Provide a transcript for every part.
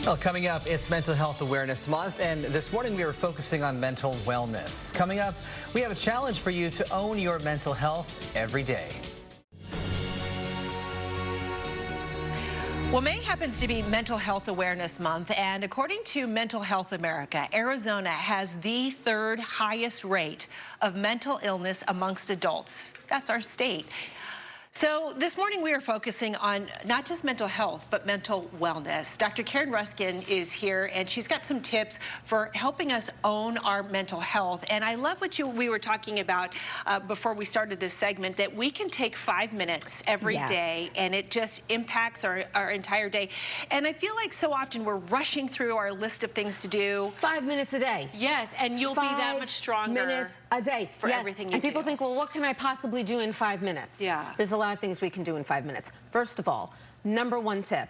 Well, coming up, it's Mental Health Awareness Month, and this morning we are focusing on mental wellness. Coming up, we have a challenge for you to own your mental health every day. Well, May happens to be Mental Health Awareness Month, and according to Mental Health America, Arizona has the third highest rate of mental illness amongst adults. That's our state. So this morning we are focusing on not just mental health, but mental wellness. Dr. Karen Ruskin is here, and she's got some tips for helping us own our mental health. And I love what we were talking about before we started this segment, that we can take 5 minutes every day, and it just impacts our entire day. And I feel like so often we're rushing through our list of things to do. 5 minutes a day. Yes, and you'll be that much stronger. 5 minutes a day for everything you do. And people think, well, what can I possibly do in 5 minutes? Yeah. There's a lot of things we can do in 5 minutes. First of all, number one tip,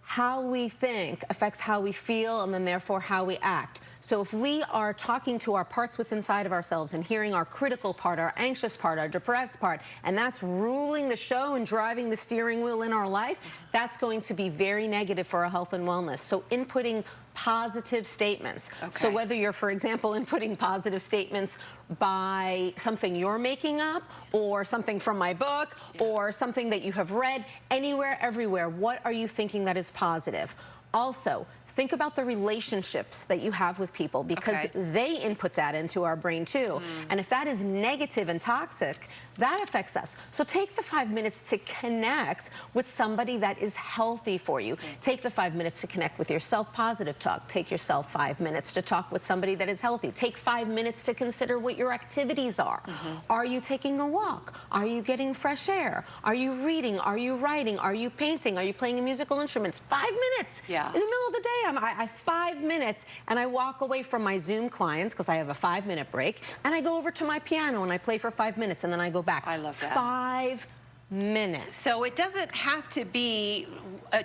how we think affects how we feel and then therefore how we act. So if we are talking to our parts within inside of ourselves and hearing our critical part, our anxious part, our depressed part, and that's ruling the show and driving the steering wheel in our life, that's going to be very negative for our health and wellness. So inputting positive statements. Okay. So whether you're, for example, inputting positive statements by something you're making up or something from my book or something that you have read, anywhere, everywhere, what are you thinking that is positive? Also, think about the relationships that you have with people, because they input that into our brain too. And if that is negative and toxic, that affects us. So take the 5 minutes to connect with somebody that is healthy for you. Take the 5 minutes to connect with yourself, positive talk. Take yourself 5 minutes to talk with somebody that is healthy. Take 5 minutes to consider what your activities are. Are you taking a walk? Are you getting fresh air? Are you reading? Are you writing? Are you painting? Are you playing musical instruments? 5 minutes. Yeah. In the middle of the day, I 5 minutes, and I walk away from my Zoom clients because I have a 5-minute break, and I go over to my piano and I play for 5 minutes, and then I go back. I love that. 5 minutes. So it doesn't have to be,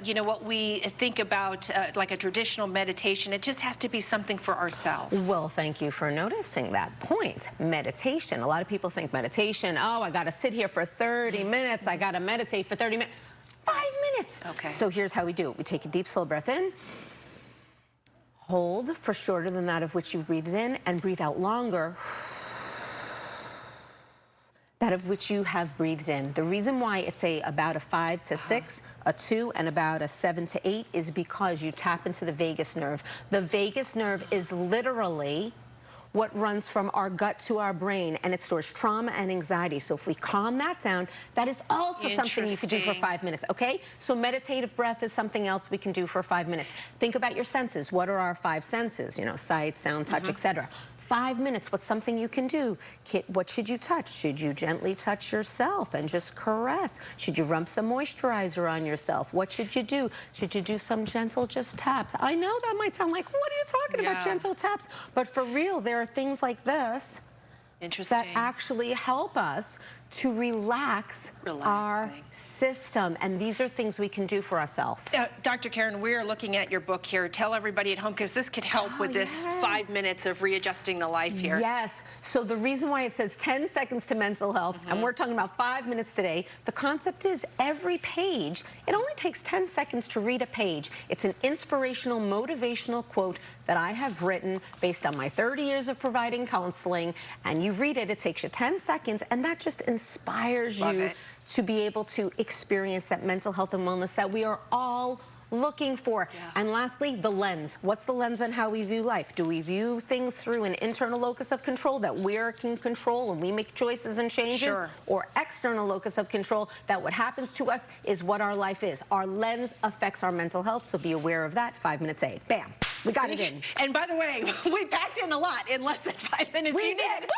you know, what we think about like a traditional meditation. It just has to be something for ourselves. Well, thank you for noticing that point. Meditation. A lot of people think meditation, oh, I got to sit here for 30 minutes. I got to meditate for 30 minutes. 5 minutes. Okay. So here's how we do it. We take a deep, slow breath in. Hold for shorter than that of which you've breathed in, and breathe out longer that of which you have breathed in. The reason why it's about a 5 to 6, a 2, and about a 7 to 8 is because you tap into the vagus nerve. The vagus nerve is literally what runs from our gut to our brain, and it stores trauma and anxiety. So if we calm that down, that is also something you could do for 5 minutes, okay? So meditative breath is something else we can do for 5 minutes. Think about your senses. What are our 5 senses? You know, sight, sound, touch, etc. 5 minutes, what's something you can do? What should you touch? Should you gently touch yourself and just caress? Should you rub some moisturizer on yourself? What should you do? Should you do some gentle just taps? I know that might sound like, what are you talking about, gentle taps? But for real, there are things like this that actually help us to relax our system. And these are things we can do for ourselves. Dr. Karen, we're looking at your book here. Tell everybody at home, because this could help with this 5 minutes of readjusting the life here. Yes. So the reason why it says 10 seconds to mental health, and we're talking about 5 minutes today, the concept is every page, it only takes 10 seconds to read a page. It's an inspirational, motivational quote that I have written based on my 30 years of providing counseling, and you read it, it takes you 10 seconds, and that just inspires you to be able to experience that mental health and wellness that we are all looking for. And lastly, the lens. What's the lens on how we view life? Do we view things through an internal locus of control that we can control and we make choices and changes? Or external locus of control that what happens to us is what our life is? Our lens affects our mental health, so be aware of that. 5 minutes aid. Bam. We got it in. And by the way, we packed in a lot in less than 5 minutes. We did.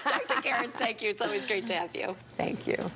Dr. Karen, thank you. It's always great to have you. Thank you.